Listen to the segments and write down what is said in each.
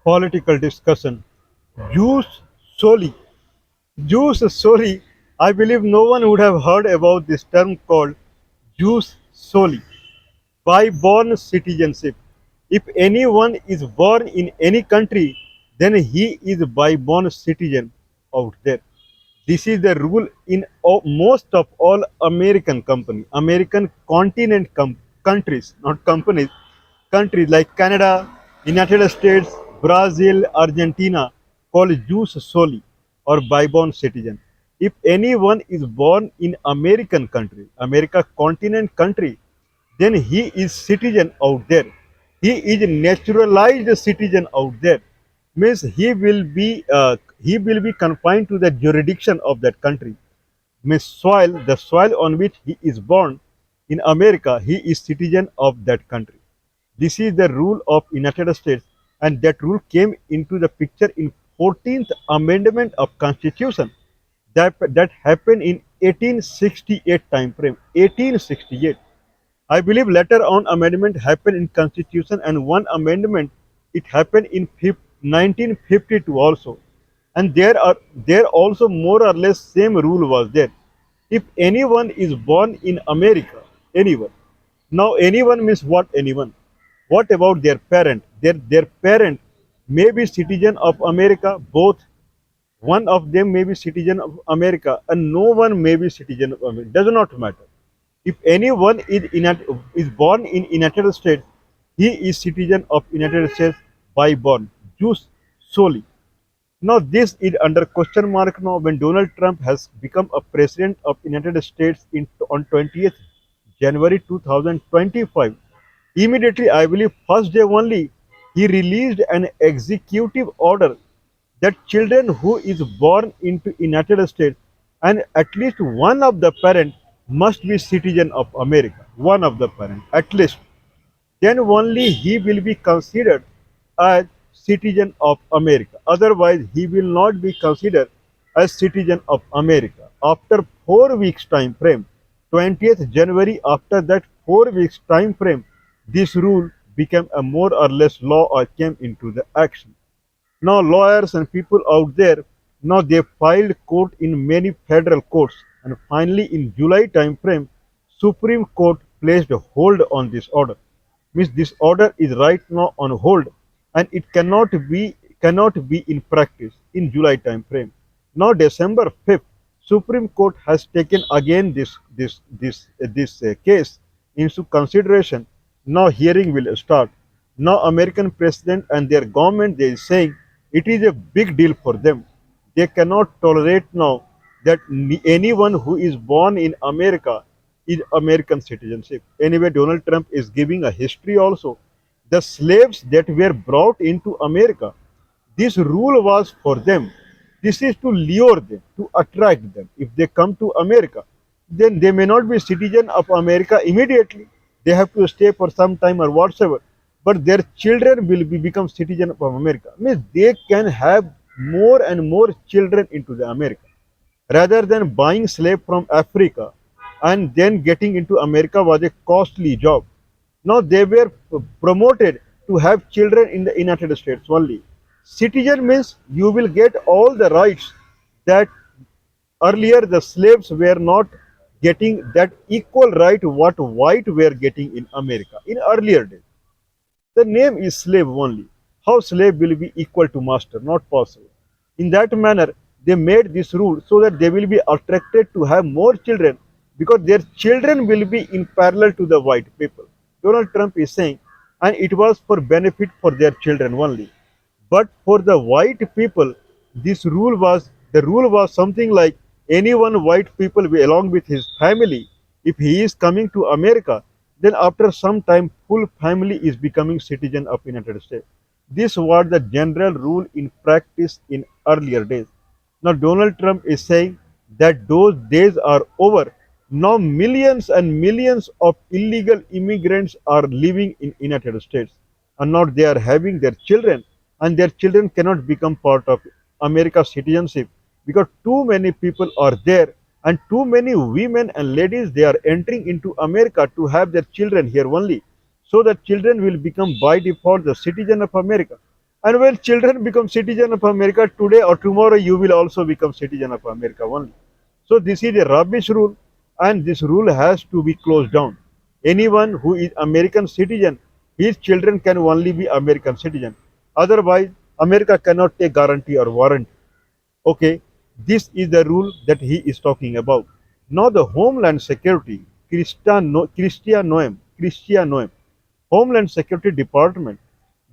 political discussion. Jus Soli. Jus Soli. I believe no one would have heard about this term called Jus Soli. By born citizenship. If anyone is born in any country, then he is by born citizen out there. This is the rule in most of all American continent countries, not companies, countries like Canada, United States, Brazil, Argentina, called Jus Soli or by-born citizen. If anyone is born in American country, America continent country, then he is citizen out there. He is naturalized citizen out there. Means he will be confined to the jurisdiction of that country. Means the soil on which he is born in America, he is citizen of that country. This is the rule of United States, and that rule came into the picture in 14th Amendment of Constitution that happened in 1868 time frame. 1868. I believe later on amendment happened in Constitution, and one amendment it happened in 1952 also, and there also more or less same rule was there. If anyone is born in America, anyone. Now anyone means what anyone? What about their parent? Their parent may be citizen of America, both one of them may be citizen of America and no one may be citizen of America. Does not matter. If anyone is born in United States, he is citizen of United States by born. Jus Soli. Now this is under question mark now when Donald Trump has become a president of United States on 20th January 2025. Immediately, I believe first day only, he released an executive order that children who is born into United States and at least one of the parent must be citizen of America. One of the parent, at least. Then only he will be considered as citizen of America. Otherwise, he will not be considered as citizen of America. After 4 weeks time frame, 20th January, after that 4 weeks time frame, this rule became a more or less law or came into the action. Now lawyers and people out there, now they filed court in many federal courts, and finally in July time frame, Supreme Court placed a hold on this order. Means this order is right now on hold and it cannot be in practice in July time frame. Now December 5th, Supreme Court has taken again this case into consideration. Now hearing will start. Now American president and their government they is saying it is a big deal for them. They cannot tolerate now that anyone who is born in America is American citizenship. Anyway, Donald Trump is giving a history also. The slaves that were brought into America, this rule was for them. This is to lure them, to attract them. If they come to America, then they may not be citizen of America immediately. They have to stay for some time or whatsoever. But their children will become citizen of America. Means they can have more and more children into the America. Rather than buying slave from Africa and then getting into America was a costly job. Now they were promoted to have children in the United States only. Citizen means you will get all the rights that earlier the slaves were not getting that equal right what white were getting in America in earlier days. The name is slave only. How slave will be equal to master? Not possible. In that manner, they made this rule so that they will be attracted to have more children because their children will be in parallel to the white people. Donald Trump is saying, and it was for benefit for their children only. But for the white people, the rule was something like anyone white people along with his family, if he is coming to America, then after some time full family is becoming citizen of United States. This was the general rule in practice in earlier days. Now Donald Trump is saying that those days are over. Now millions and millions of illegal immigrants are living in United States and now they are having their children and their children cannot become part of America's citizenship because too many people are there and too many women and ladies they are entering into America to have their children here only so that children will become by default the citizen of America. And when children become citizen of America today or tomorrow, you will also become citizen of America only. So this is a rubbish rule, and this rule has to be closed down. Anyone who is American citizen, his children can only be American citizen. Otherwise, America cannot take guarantee or warrant. Okay, this is the rule that he is talking about. Now the Homeland Security, Christian Noem, Homeland Security Department,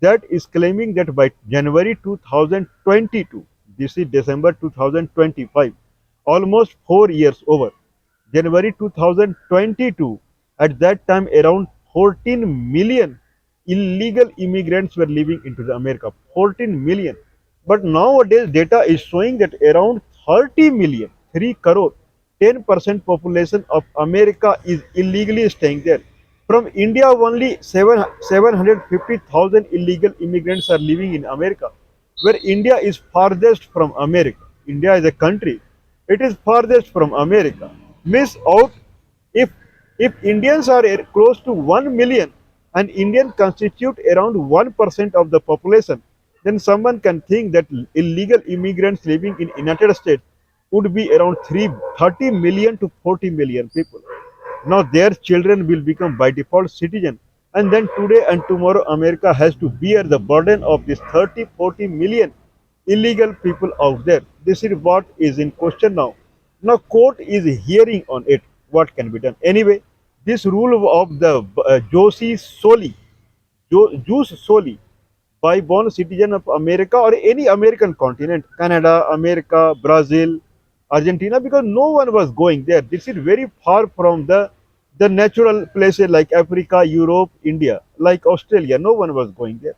that is claiming that by January 2022, this is December 2025, almost 4 years over. January 2022, at that time around 14 million illegal immigrants were living into the America. 14 million. But nowadays data is showing that around 30 million, 3 crore, 10% population of America is illegally staying there. From India, only 750,000 illegal immigrants are living in America, where India is farthest from America. India is a country, it is farthest from America. Miss out if Indians are close to 1 million and Indian constitute around 1% of the population, then someone can think that illegal immigrants living in United States would be around 30 million to 40 million people. Now their children will become by default citizen, and then today and tomorrow America has to bear the burden of this 30, 40 million illegal people out there. This is what is in question now. Now court is hearing on it. What can be done? Anyway, this rule of the Jus Soli, Jus Soli, by born citizen of America or any American continent, Canada, America, Brazil, Argentina, because no one was going there. This is very far from the natural places like Africa, Europe, India, like Australia. No one was going there.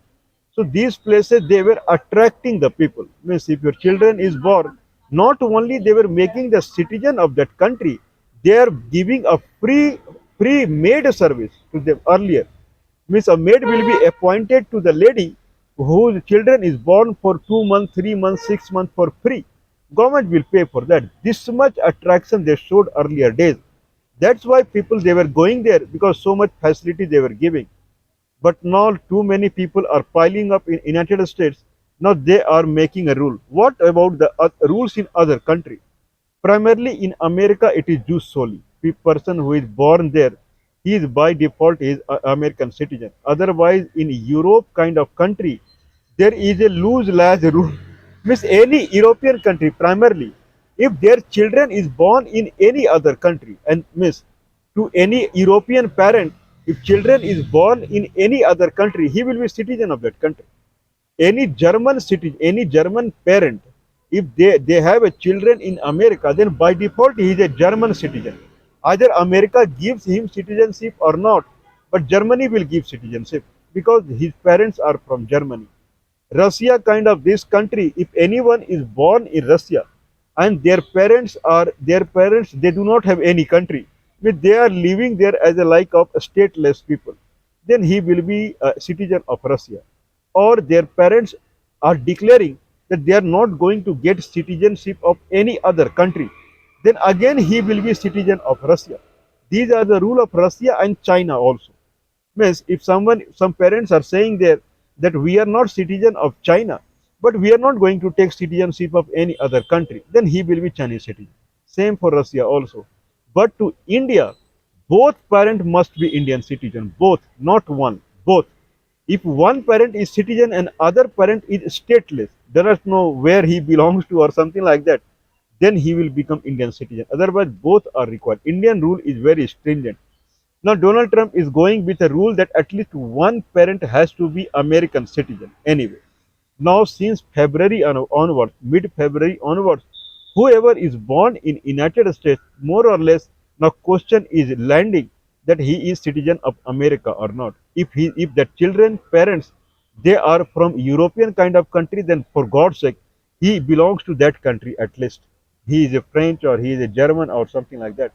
So these places they were attracting the people. Means if your children is born, not only they were making the citizen of that country, they are giving a free maid service to them earlier. Means a maid will be appointed to the lady whose children is born for 2 months, 3 months, 6 months for free. Government will pay for that. This much attraction they showed earlier days. That's why people they were going there because so much facility they were giving. But now too many people are piling up in United States. Now they are making a rule. What about the rules in other countries? Primarily in America, it is Jus Soli. The person who is born there, he is by default is a American citizen. Otherwise, in Europe kind of country, there is a loose laws rule. Means any European country primarily, if their children is born in any other country and miss to any European parent, if children is born in any other country, he will be citizen of that country. Any German citizen, any German parent, if they have a children in America, then by default he is a German citizen. Either America gives him citizenship or not, but Germany will give citizenship because his parents are from Germany. Russia kind of this country, if anyone is born in Russia and their parents they do not have any country, but they are living there as a like of stateless people, then he will be a citizen of Russia. Or their parents are declaring that they are not going to get citizenship of any other country, then again he will be citizen of Russia. These are the rule of Russia and China also. Means if some parents are saying there that we are not citizen of China, but we are not going to take citizenship of any other country, then he will be Chinese citizen. Same for Russia also. But to India, both parent must be Indian citizen, both, not one, both. If one parent is citizen and other parent is stateless, there is no where he belongs to or something like that, then he will become Indian citizen. Otherwise, both are required. Indian rule is very stringent. Now, Donald Trump is going with a rule that at least one parent has to be American citizen. Anyway, now since February onwards, mid-February onwards, whoever is born in United States, more or less, now question is landing that he is citizen of America or not. If the children parents they are from European kind of country, then for God's sake, he belongs to that country at least. He is a French or he is a German or something like that.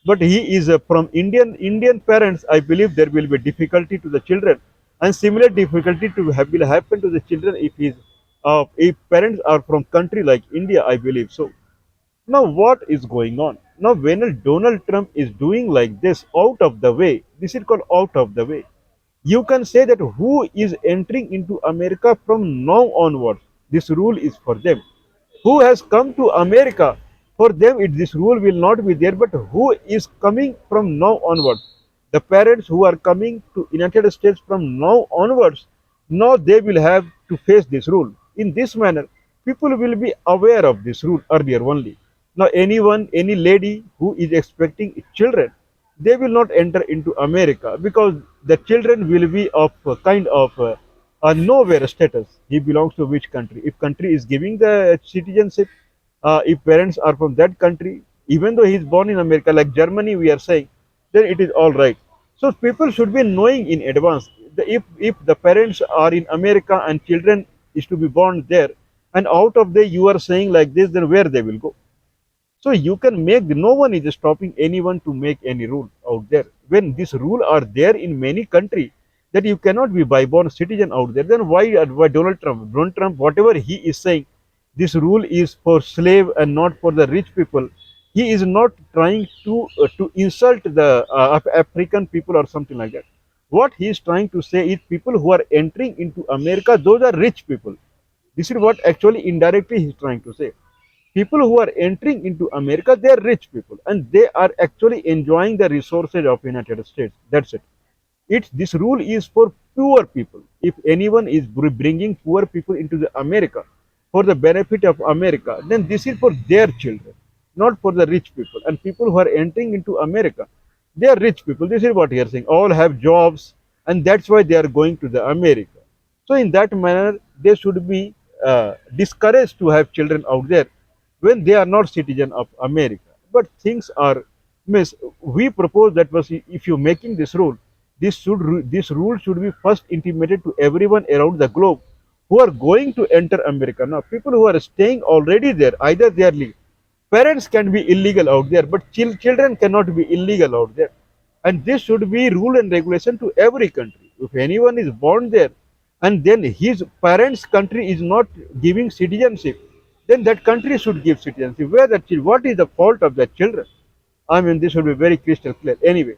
But he is from Indian parents. I believe there will be difficulty to the children, and similar difficulty will happen to the children if parents are from country like India. I believe so. Now, what is going on? Now, when Donald Trump is doing like this out of the way, this is called out of the way. You can say that who is entering into America from now onwards, this rule is for them. Who has come to America, for them this rule will not be there, but who is coming from now onwards, the parents who are coming to United States from now onwards, now they will have to face this rule. In this manner, people will be aware of this rule earlier only. Now anyone, any lady who is expecting children, they will not enter into America, because the children will be of a kind of a nowhere status. He belongs to which country? If country is giving the citizenship, if parents are from that country, even though he is born in America, like Germany, we are saying, then it is all right. So people should be knowing in advance. If the parents are in America and children is to be born there, and out of there you are saying like this, then where they will go? So you can make, no one is stopping anyone to make any rule out there. When this rule are there in many countries that you cannot be by born citizen out there, then why Donald Trump? Donald Trump, whatever he is saying, this rule is for slave and not for the rich people. He is not trying to insult the African people or something like that. What he is trying to say is people who are entering into America, those are rich people. This is what actually indirectly he is trying to say. People who are entering into America, they are rich people and they are actually enjoying the resources of United States. That's it. This rule is for poor people. If anyone is bringing poor people into the America for the benefit of America, then this is for their children, not for the rich people. And people who are entering into America, they are rich people. This is what he is saying. All have jobs, and that's why they are going to the America. So in that manner, they should be discouraged to have children out there when they are not citizen of America. But things are miss. We propose that was, if you're making this rule, this rule should be first intimated to everyone around the globe who are going to enter America. Now, people who are staying already there, either they are legal. Parents can be illegal out there, but children cannot be illegal out there. And this should be rule and regulation to every country. If anyone is born there and then his parents' country is not giving citizenship, then that country should give citizenship. What is the fault of the children? I mean, this should be very crystal clear. Anyway,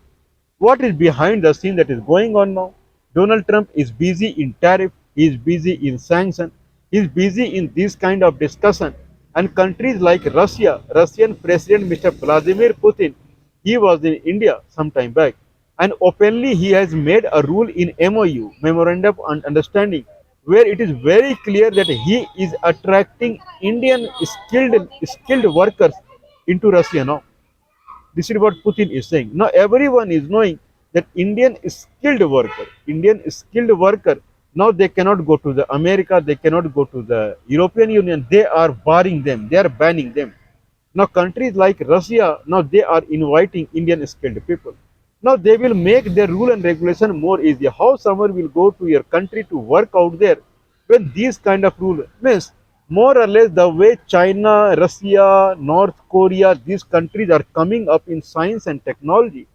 what is behind the scene that is going on now? Donald Trump is busy in tariff, he is busy in sanction, he is busy in this kind of discussion. And countries like Russia, Russian President Mr. Vladimir Putin, he was in India some time back, and openly he has made a rule in MOU, Memorandum of Understanding, where it is very clear that he is attracting Indian skilled workers into Russia now. This is what Putin is saying. Now everyone is knowing that Indian skilled worker, now they cannot go to the America, they cannot go to the European Union. They are barring them, they are banning them. Now countries like Russia, now they are inviting Indian skilled people. Now they will make their rule and regulation more easy. How someone will go to your country to work out there when these kind of rule means, more or less the way China, Russia, North Korea, these countries are coming up in science and technology,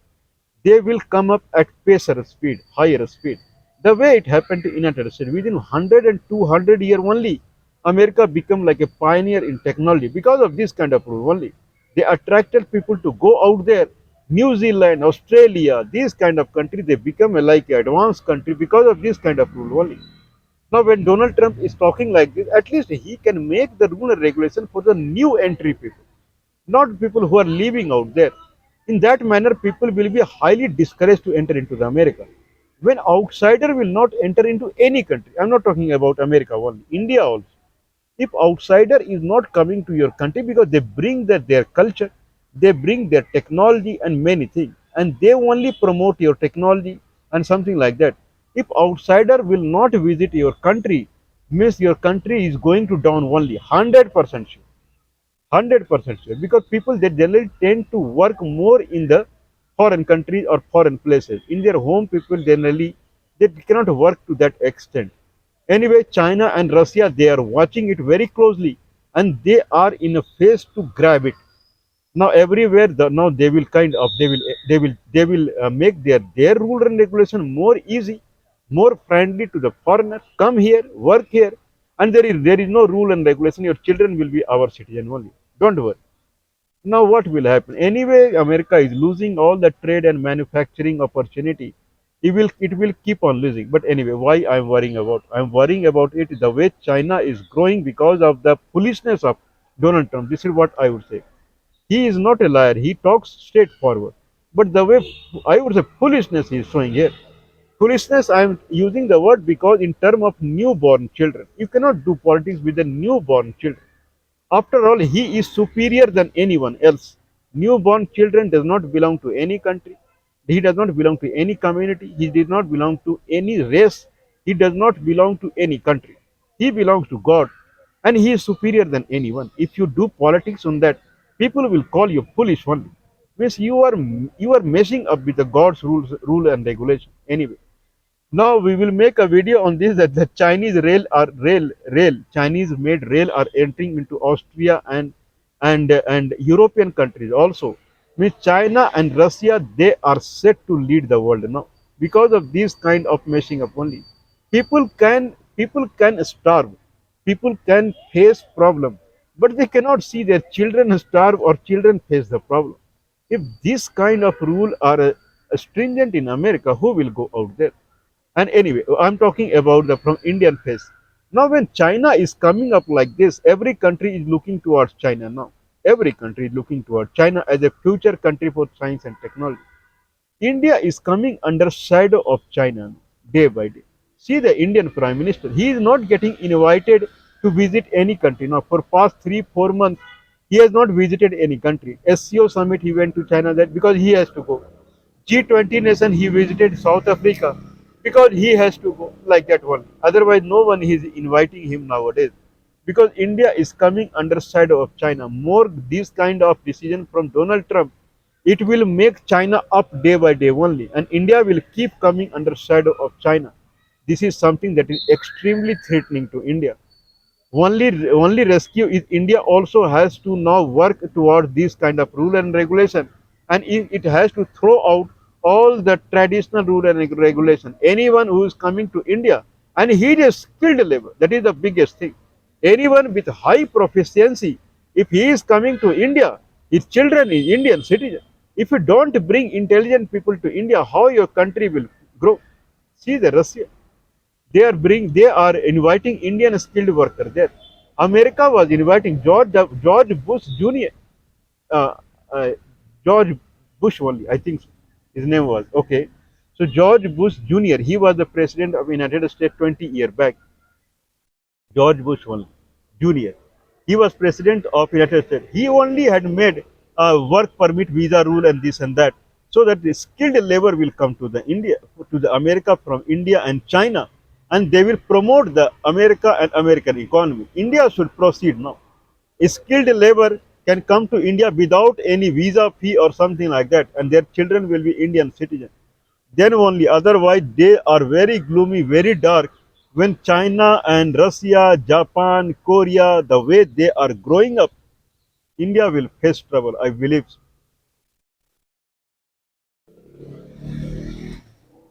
they will come up at pacer speed, higher speed. The way it happened to United States, within 100 and 200 years only, America became like a pioneer in technology because of this kind of rule only. They attracted people to go out there. New Zealand, Australia, these kind of countries, they become like an advanced country because of this kind of rule only. Now, when Donald Trump is talking like this, at least he can make the rule and regulation for the new entry people, not people who are living out there. In that manner, people will be highly discouraged to enter into the America. When outsider will not enter into any country, I'm not talking about America only, India also. If outsider is not coming to your country because they bring their culture, they bring their technology and many things, and they only promote your technology and something like that. If outsider will not visit your country, means your country is going to down only 100% sure. 100% sure, because people, they generally tend to work more in the foreign countries or foreign places. In their home, people generally, they cannot work to that extent. Anyway, China and Russia, they are watching it very closely, and they are in a phase to grab it. Now everywhere, now they will make their rule and regulation more easy, more friendly to the foreigners. Come here, work here, and there is no rule and regulation. Your children will be our citizen only. Don't worry. Now what will happen? Anyway, America is losing all the trade and manufacturing opportunity It will keep on losing. But anyway, why I'm worrying about? I'm worrying about it the way China is growing because of the foolishness of Donald Trump. This is what I would say. He is not a liar. He talks straightforward. But the way I would say foolishness he is showing here. Foolishness, I am using the word because in terms of newborn children, you cannot do politics with the newborn children. After all, he is superior than anyone else. Newborn children does not belong to any country. He does not belong to any community. He did not belong to any race. He does not belong to any country. He belongs to God, and he is superior than anyone. If you do politics on that, people will call you foolish only. Means you are messing up with the God's rule and regulation. Anyway, now we will make a video on this that the Chinese rail Chinese made rail are entering into Austria and European countries also. Means China and Russia, they are set to lead the world now because of this kind of messing up only. People can starve, people can face problem, but they cannot see their children starve or children face the problem. If this kind of rule are stringent in America, who will go out there? And anyway, I'm talking about the from Indian face. Now, when China is coming up like this, every country is looking towards China now. Every country is looking towards China as a future country for science and technology. India is coming under shadow of China day by day. See the Indian Prime Minister. He is not getting invited to visit any country. Now, for past 3 4 months, he has not visited any country. SCO summit he went to China that because he has to go. G20 nation he visited South Africa because he has to go like that one. Otherwise, no one is inviting him nowadays because India is coming under shadow of China. More this kind of decision from Donald Trump, it will make China up day by day only, and India will keep coming under shadow of China. This is something that is extremely threatening to India. Only rescue is India also has to now work towards this kind of rule and regulation, and it has to throw out all the traditional rule and regulation. Anyone who is coming to India and he is skilled labor, that is the biggest thing. Anyone with high proficiency, if he is coming to India, his children is Indian citizen. If you don't bring intelligent people to India, how your country will grow? See the Russia. They are inviting Indian skilled worker there. America was inviting George Bush Jr. Uh, uh, George Bush only, I think so. His name was okay. So George Bush Jr. He was the president of United States 20 years back. George Bush only, Jr. He was president of United States. He only had made a work permit visa rule and this and that, so that the skilled labor will come to the India, to the America from India and China, and they will promote the America and American economy. India should proceed now. A skilled labor can come to India without any visa fee or something like that, and their children will be Indian citizens. Then only, otherwise, they are very gloomy, very dark. When China and Russia, Japan, Korea, the way they are growing up, India will face trouble, I believe.